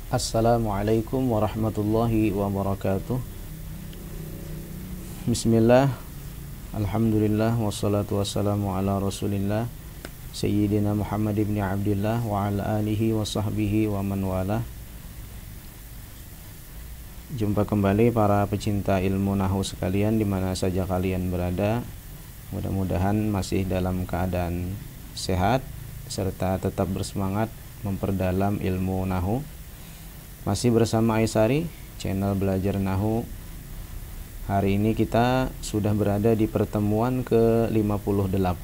Assalamualaikum warahmatullahi wabarakatuh. Bismillah, alhamdulillah, wassalatu wassalamu ala rasulillah Sayyidina Muhammad ibn Abdillah wa ala alihi wa sahbihi wa man walah. Jumpa kembali para pecinta ilmu nahwu sekalian di mana saja kalian berada. Mudah-mudahan masih dalam keadaan sehat serta tetap bersemangat memperdalam ilmu nahwu. Masih bersama Aisari, channel belajar nahwu. Hari ini kita sudah berada di pertemuan ke-58.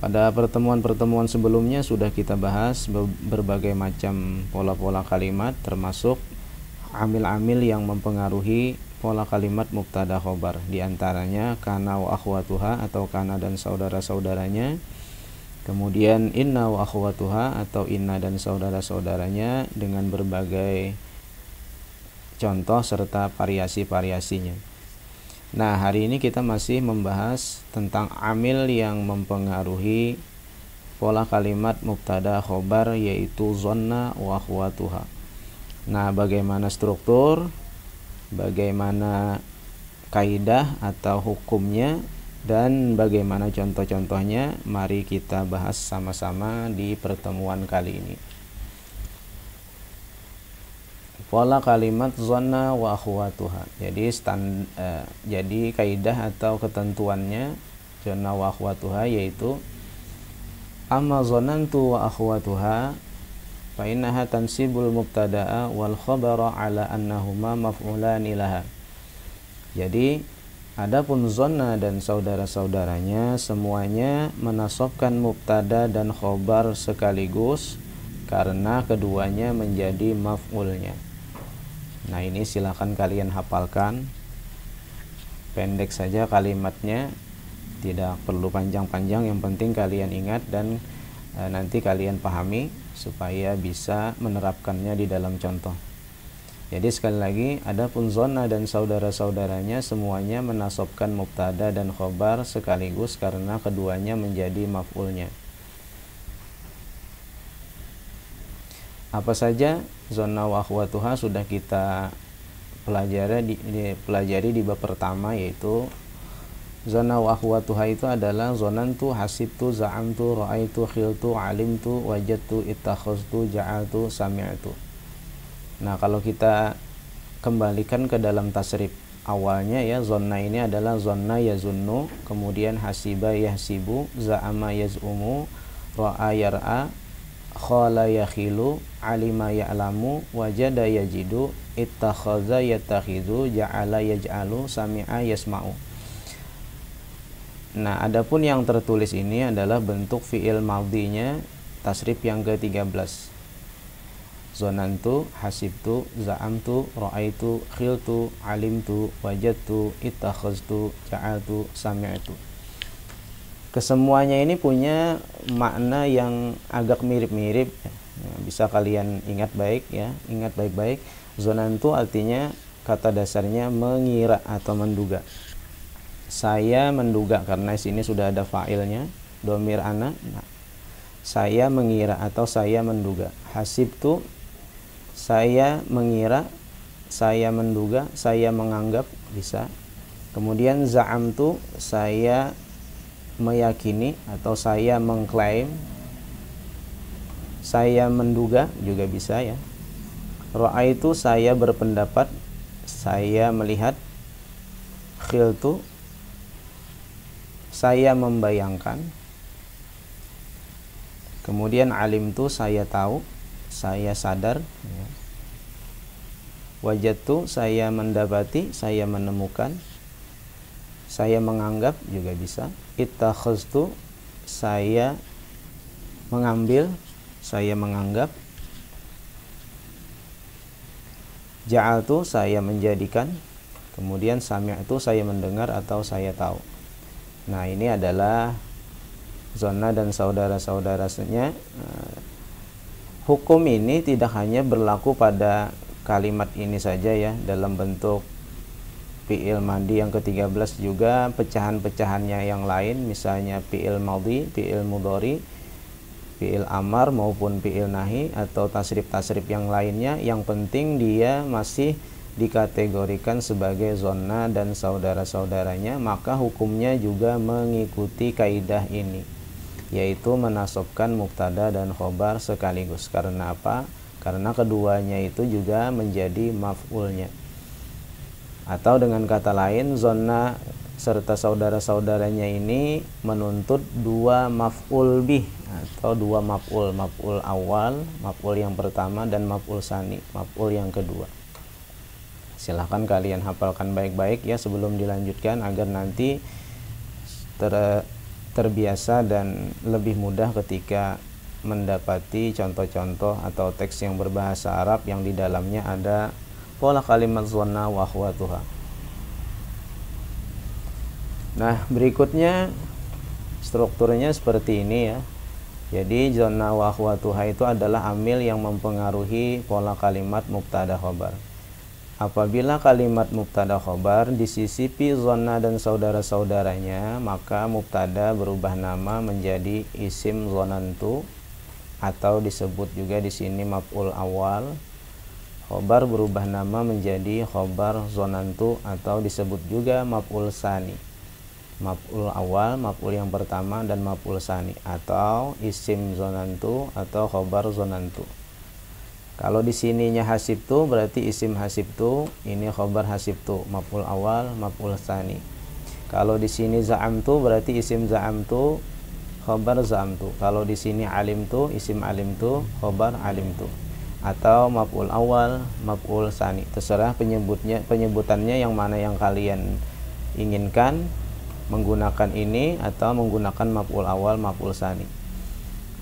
Pada pertemuan-pertemuan sebelumnya sudah kita bahas berbagai macam pola-pola kalimat, termasuk amil-amil yang mempengaruhi pola kalimat mubtada khobar. Di antaranya kana wa akhwatuha atau kana dan saudara-saudaranya. Kemudian inna wa akhwatuha atau inna dan saudara-saudaranya dengan berbagai contoh serta variasi-variasinya. Nah, hari ini kita masih membahas tentang amil yang mempengaruhi pola kalimat mubtada khobar, yaitu zonna wa akhwatuha. Nah, bagaimana struktur, bagaimana kaidah atau hukumnya, dan bagaimana contoh-contohnya, mari kita bahas sama-sama di pertemuan kali ini. Pola kalimat zonna wa akhwatuha. Jadi kaidah atau ketentuannya zonna wa akhwatuha yaitu amma zonantu wa akhwatuha fa innaha tansibul mubtada'a wal khabara ala annahuma maf'ulani laha. Jadi adapun zonna dan saudara-saudaranya semuanya menasabkan mubtada dan khobar sekaligus karena keduanya menjadi maf'ulnya. Nah, ini silakan kalian hafalkan. Pendek saja kalimatnya, tidak perlu panjang-panjang, yang penting kalian ingat dan nanti kalian pahami supaya bisa menerapkannya di dalam contoh. Jadi sekali lagi, adapun zonna dan saudara-saudaranya semuanya menasabkan mubtada dan khobar sekaligus karena keduanya menjadi maf'ulnya. Apa saja zonna wa akhwatuha sudah kita pelajari di bab pertama, yaitu zonna wa akhwatuha itu adalah zonantu, hasibtu, za'amtu, ra'aitu, khiltu, alimtu, wajadtu, ittakhaztu, ja'altu, sami'tu. Nah, kalau kita kembalikan ke dalam tasrif awalnya ya, zonna ini adalah zonna yazunnu, kemudian hasiba yahsibu, za'ama yaz'umu, ra'a yar'a, khala yakhilu, alima ya'lamu, wajada yajidu, ittakhaza yattakhidhu, ja'ala yaj'alu, sami'a yasma'u. Nah, adapun yang tertulis ini adalah bentuk fi'il madhinya tasrif yang ke-13. Zonantu, hasibtu, za'amtu, ra'aitu, khiltu, alimtu, wajadtu, ittakhaztu, ja'altu, sami'tu. Kesemuanya ini punya makna yang agak mirip-mirip. Bisa kalian ingat baik ya, ingat baik-baik. Zonantu artinya kata dasarnya mengira atau menduga. Saya menduga, karena sini sudah ada fa'ilnya, domir ana. Nah, saya mengira atau saya menduga. Hasibtu, saya mengira, saya menduga, saya menganggap, bisa. Kemudian za'amtu, saya meyakini atau saya mengklaim, saya menduga juga bisa ya. Ra'aitu, saya berpendapat, saya melihat. Khiltu, saya membayangkan. Kemudian alimtu, saya tahu, saya sadar. Wajadtu, saya mendapati, saya menemukan. Saya menganggap juga bisa. Ittakhaztu, saya mengambil, saya menganggap. Ja'altu, saya menjadikan. Kemudian sami'tu, saya mendengar atau saya tahu. Nah, ini adalah zonna dan saudara-saudaranya. Hukum ini tidak hanya berlaku pada kalimat ini saja ya, dalam bentuk fi'il madhi yang ke-13 juga pecahan-pecahannya yang lain, misalnya fi'il madhi, fi'il mudhari, fi'il amar maupun fi'il nahi atau tasrif-tasrif yang lainnya, yang penting dia masih dikategorikan sebagai zonna dan saudara-saudaranya, maka hukumnya juga mengikuti kaidah ini, yaitu menasabkan mubtada dan khobar sekaligus. Karena apa? Karena keduanya itu juga menjadi maf'ulnya. Atau dengan kata lain, zonna serta saudara-saudaranya ini menuntut dua maf'ul bih atau dua maf'ul, maf'ul awal, maf'ul yang pertama, dan maf'ul sani, maf'ul yang kedua. Silahkan kalian hafalkan baik-baik ya sebelum dilanjutkan, agar nanti terbiasa dan lebih mudah ketika mendapati contoh-contoh atau teks yang berbahasa Arab yang di dalamnya ada pola kalimat zonna wa akhwatuha. Nah, berikutnya strukturnya seperti ini ya. Jadi zonna wa akhwatuha itu adalah amil yang mempengaruhi pola kalimat mubtada khobar. Apabila kalimat mubtada khobar disisipi zonna dan saudara-saudaranya, maka mubtada berubah nama menjadi isim zonantu atau disebut juga di sini maf'ul awal. Khobar berubah nama menjadi khobar zonantu atau disebut juga maf'ul sani. Maf'ul awal, maf'ul yang pertama, dan maf'ul sani atau isim zonantu atau khobar zonantu. Kalau di sininya hasibtu berarti isim hasibtu, ini khobar hasibtu, maf'ul awal, maf'ul tsani. Kalau di sini za'amtu berarti isim za'amtu, khobar za'amtu. Kalau di sini alimtu, isim alimtu, khobar alimtu. Atau maf'ul awal, maf'ul tsani. Terserah penyebutannya yang mana yang kalian inginkan, menggunakan ini atau menggunakan maf'ul awal, maf'ul tsani.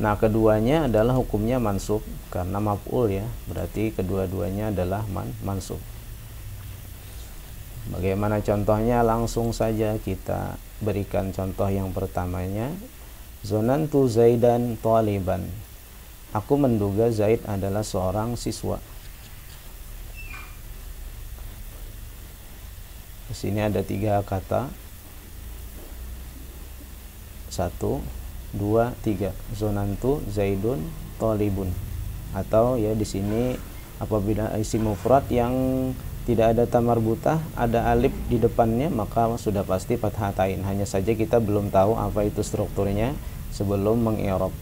Nah, keduanya adalah hukumnya mansub karena maf'ul ya, berarti kedua-duanya adalah mansub. Bagaimana contohnya? Langsung saja kita berikan contoh yang pertamanya. Zonantu Zaidan thaliban. Aku menduga Zaid adalah seorang siswa. Di sini ada 3 kata. 1, 2, 3. Zonantu Zaidun thalibun. Atau ya di sini apabila isim mufrad yang tidak ada tamarbutah, ada alif di depannya, maka sudah pasti fathatain. Hanya saja kita belum tahu apa itu strukturnya sebelum mengi'rab,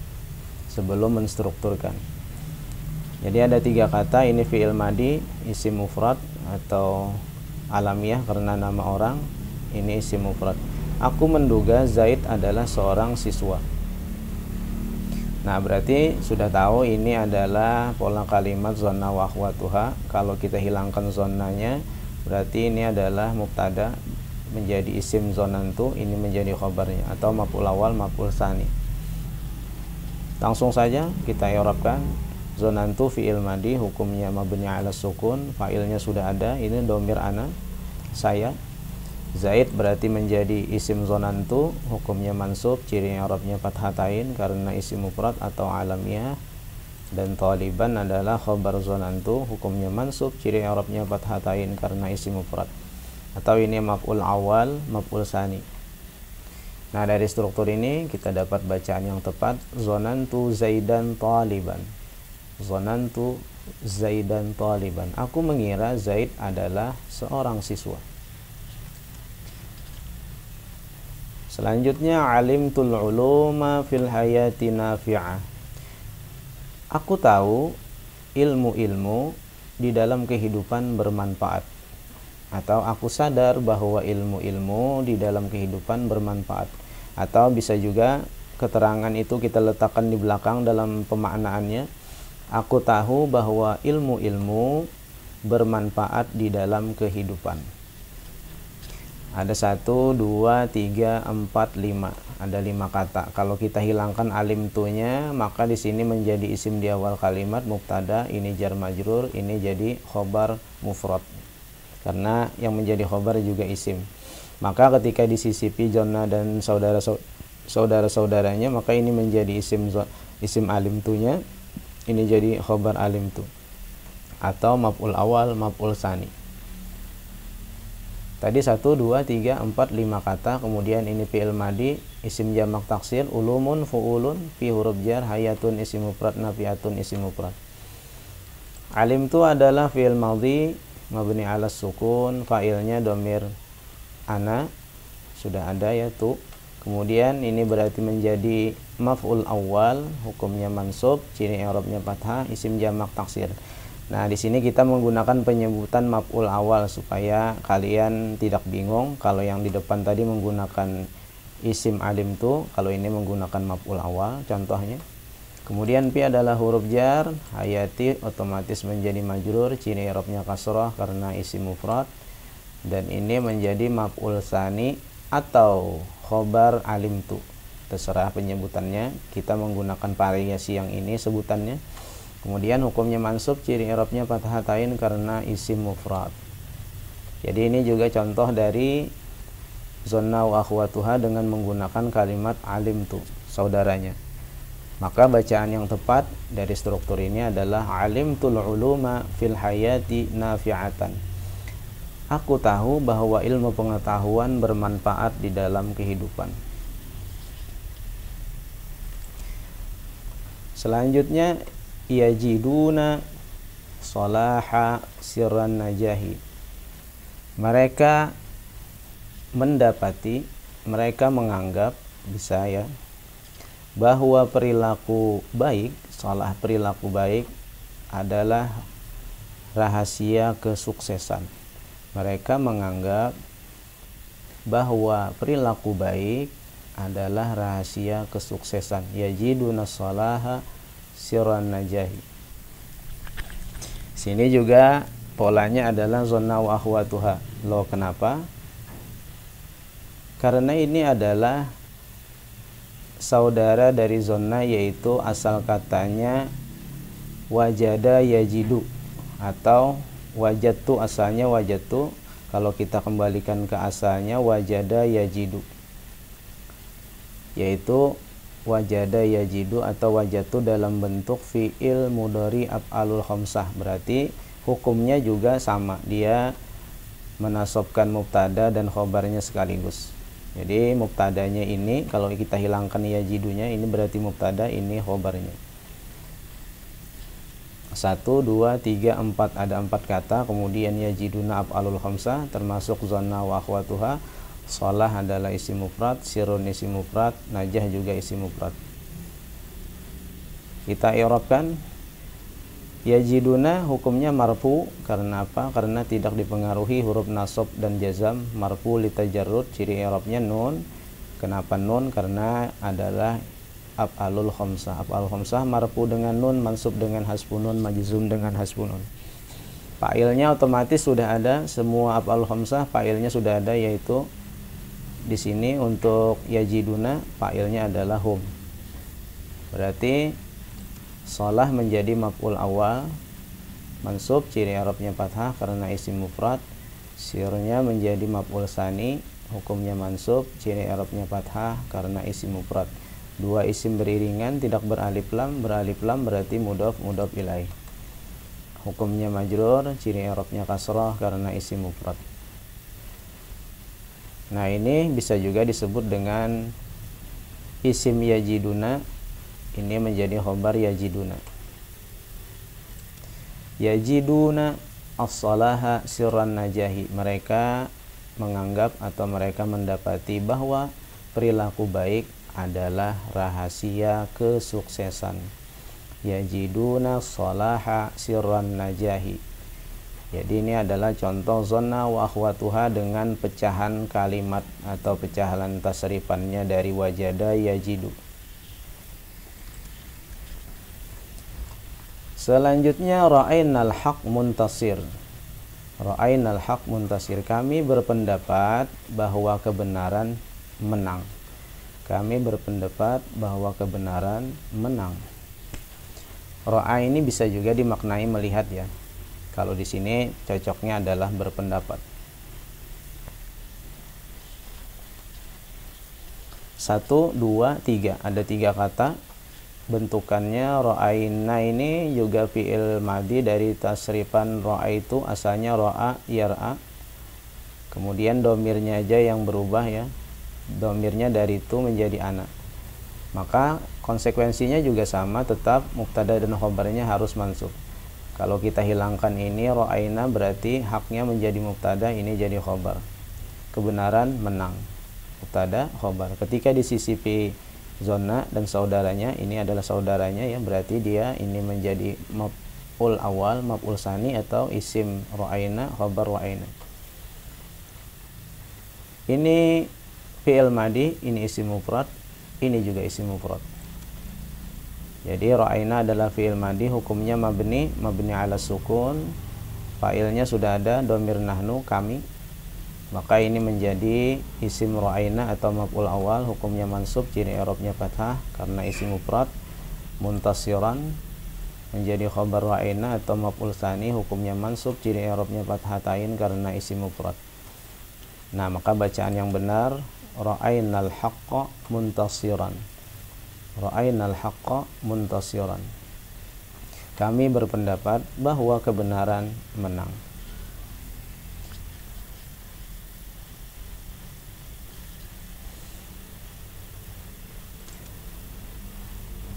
sebelum menstrukturkan. Jadi ada 3 kata, ini fi'il madi, isim mufrad atau alamiah karena nama orang, ini isim mufrad. Aku menduga Zaid adalah seorang siswa. Nah, berarti sudah tahu ini adalah pola kalimat zonna wa akhwatuha. Kalau kita hilangkan zonnanya, berarti ini adalah mubtada menjadi isim zonantu, ini menjadi khobarnya atau maf'ul awal, maf'ul tsani. Langsung saja kita i'rabkan. Zonantu fi'il madi, hukumnya mabni 'ala sukun, fa'ilnya sudah ada, ini dhamir ana, saya. Zaid berarti menjadi isim zonantu, hukumnya mansub, ciri i'rabnya fathatain karena isim mufrad atau alamiah. Dan thaliban adalah khobar zonantu, hukumnya mansub, ciri i'rabnya fathatain karena isim mufrad. Atau ini maf'ul awal, maf'ul tsani. Nah, dari struktur ini kita dapat bacaan yang tepat. Zonantu Zaidan thaliban. Zonantu Zaidan thaliban. Aku mengira Zaid adalah seorang siswa. Selanjutnya, alimtul uluma fil hayati nafi'ah. Aku tahu ilmu-ilmu di dalam kehidupan bermanfaat. Atau aku sadar bahwa ilmu-ilmu di dalam kehidupan bermanfaat. Atau bisa juga keterangan itu kita letakkan di belakang dalam pemaknaannya. Aku tahu bahwa ilmu-ilmu bermanfaat di dalam kehidupan. Ada 1, 2, 3, 4, 5. Ada 5 kata. Kalau kita hilangkan alimtunya, maka di sini menjadi isim di awal kalimat mubtada, ini jar majrur, ini jadi khobar mufrad. Karena yang menjadi khobar juga isim. Maka ketika disisipi zonna dan saudara-saudaranya, maka ini menjadi isim alimtunya, ini jadi khobar alimtu. Atau maf'ul awal, maf'ul tsani. Tadi 1, 2, 3, 4, 5 kata, kemudian ini fi'il madi, isim jamak taksir, ulumun, fu'ulun, fi huruf jar, hayatun isim mufrad, nafiatun isim mufrad. Alim tu adalah fi'il madhi mabni ala sukun, fa'ilnya domir ana, sudah ada ya tu. Kemudian ini berarti menjadi maf'ul awal, hukumnya mansub, ciri i'rabnya fathah, isim jamak taksir. Nah, di sini kita menggunakan penyebutan maf'ul awal supaya kalian tidak bingung kalau yang di depan tadi menggunakan isim alim tu, kalau ini menggunakan maf'ul awal contohnya. Kemudian fi adalah huruf jar, hayati otomatis menjadi majrur, ciri i'rabnya kasrah karena isim mufrad, dan ini menjadi maf'ul tsani atau khobar alim tu. Terserah penyebutannya, kita menggunakan variasi yang ini sebutannya. Kemudian hukumnya mansub, ciri i'rabnya fathatain karena isim mufrad. Jadi ini juga contoh dari zonna wa akhwatuha dengan menggunakan kalimat alim tu, saudaranya. Maka bacaan yang tepat dari struktur ini adalah alimtul uluma fil hayati nafi'atan. Aku tahu bahwa ilmu pengetahuan bermanfaat di dalam kehidupan. Selanjutnya yajiduna salaha sirran najahi. Mereka mendapati, mereka menganggap, bisa ya, bahwa perilaku baik, salah perilaku baik adalah rahasia kesuksesan. Mereka menganggap bahwa perilaku baik adalah rahasia kesuksesan. Yajiduna salaha sirran najahi. Sini juga polanya adalah zonna wa akhwatuha. Loh, kenapa? Karena ini adalah saudara dari zonna, yaitu asal katanya wajada yajidu atau wajadtu, asalnya wajadtu. Kalau kita kembalikan ke asalnya wajada yajidu, yaitu wajada yajidu atau wajadtu dalam bentuk fi'il mudhari af'alul khamsah. Berarti hukumnya juga sama, dia menasabkan mubtada dan khobarnya sekaligus. Jadi mubtadanya ini kalau kita hilangkan yajidunya, ini berarti mubtada, ini khobarnya. 1, 2, 3, 4, ada 4 kata. Kemudian yajiduna af'alul khamsah termasuk zonna wa akhwatuha. Shalah adalah isim mufrad, sirun isim mufrad, najah juga isim mufrad. Kita i'rabkan. Yajiduna hukumnya marfu, karena apa? Karena tidak dipengaruhi huruf nasab dan jazam. Marfu litajarrud, ciri i'rabnya nun. Kenapa nun? Karena adalah af'alul khamsah. Af'alul khamsah marfu dengan nun, mansub dengan hasbun nun, majzum dengan hasbun nun. Fa'ilnya otomatis sudah ada, semua af'alul khamsah fa'ilnya sudah ada, yaitu di sini untuk yajiduna fa'ilnya adalah hum. Berarti shalah menjadi maf'ul awal, mansub, ciri i'rabnya fathah karena isim mufrad. Sirnya menjadi maf'ul tsani, hukumnya mansub, ciri i'rabnya fathah karena isim mufrad. Dua isim beriringan, tidak beralif lam. Beralif lam berarti mudhof mudhof ilaih. Hukumnya majrur, ciri i'rabnya kasrah karena isim mufrad. Nah, ini bisa juga disebut dengan isim yajiduna, ini menjadi khobar yajiduna. Yajiduna as-salaha sirran najahi. Mereka menganggap atau mereka mendapati bahwa perilaku baik adalah rahasia kesuksesan. Yajiduna as-salaha sirran najahi. Jadi ini adalah contoh zonna wa akhwatuha dengan pecahan kalimat atau pecahan tasrifannya dari wajada yajidu. Selanjutnya ra'ainal haq muntasir. Ra'ainal haq muntasir. Kami berpendapat bahwa kebenaran menang. Kami berpendapat bahwa kebenaran menang. Ra'a ini bisa juga dimaknai melihat ya. Kalau di sini cocoknya adalah berpendapat. 1, 2, 3. Ada 3 kata. Bentukannya ra'aina ini juga fi'il madi dari tasrifan ra'aitu, asalnya ra'a yar'a. Kemudian domirnya aja yang berubah ya, domirnya dari tu menjadi ana. Maka konsekuensinya juga sama, tetap mubtada dan khobarnya harus mansub. Kalau kita hilangkan ini ra'aina, berarti haknya menjadi mubtada, ini jadi khobar. Kebenaran menang, mubtada khobar. Ketika disisipi zona dan saudaranya, ini adalah saudaranya ya, berarti dia ini menjadi maf'ul awal, maf'ul sani, atau isim ra'aina, khobar ra'aina. Ini fi'il madi, ini isim mufrad, ini juga isim mufrad. Jadi ra'aina adalah fi'il madi, hukumnya mabni ala sukun, fa'ilnya sudah ada domir nahnu, kami. Maka ini menjadi isim ra'aina atau maf'ul awal, hukumnya mansub, ciri i'rabnya fathah karena isim mufrad. Muntasiran menjadi khabar ra'aina atau maf'ul tsani, hukumnya mansub, ciri i'rabnya fathatain karena isim mufrad. Nah, maka bacaan yang benar ra'ainal haqqa muntasiran. Ra'ainal haqqa muntasiran. Kami berpendapat bahwa kebenaran menang.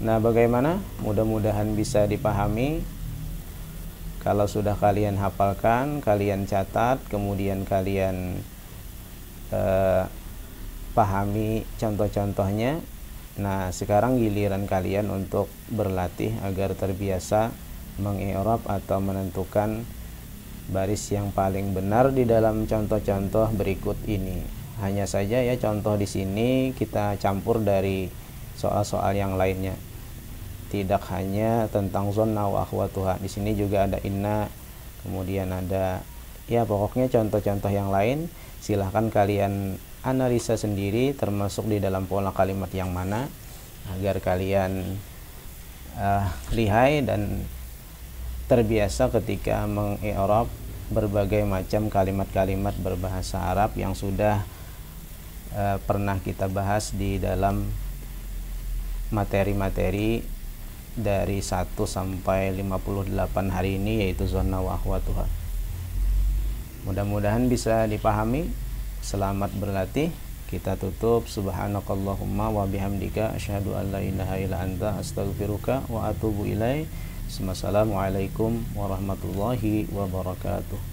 Nah, bagaimana? Mudah-mudahan bisa dipahami. Kalau sudah kalian hafalkan, kalian catat, kemudian kalian pahami contoh-contohnya. Nah, sekarang giliran kalian untuk berlatih agar terbiasa mengi'rab atau menentukan baris yang paling benar di dalam contoh-contoh berikut ini. Hanya saja ya, contoh di sini kita campur dari soal-soal yang lainnya. Tidak hanya tentang zonna wa akhwatuha. Di sini juga ada inna, kemudian ada ya pokoknya contoh-contoh yang lain. Silahkan kalian analisa sendiri, termasuk di dalam pola kalimat yang mana, agar kalian lihai dan terbiasa ketika mengi'rab berbagai macam kalimat-kalimat berbahasa Arab yang sudah pernah kita bahas di dalam materi-materi dari 1 sampai 58 hari ini, yaitu zonna wa akhwatuha. Mudah-mudahan bisa dipahami. Selamat berlatih. Kita tutup. Subhanakallahumma wa bihamdika asyhadu an la ilaha illa anta astaghfiruka wa atubu ilaik. Wassalamualaikum warahmatullahi wabarakatuh.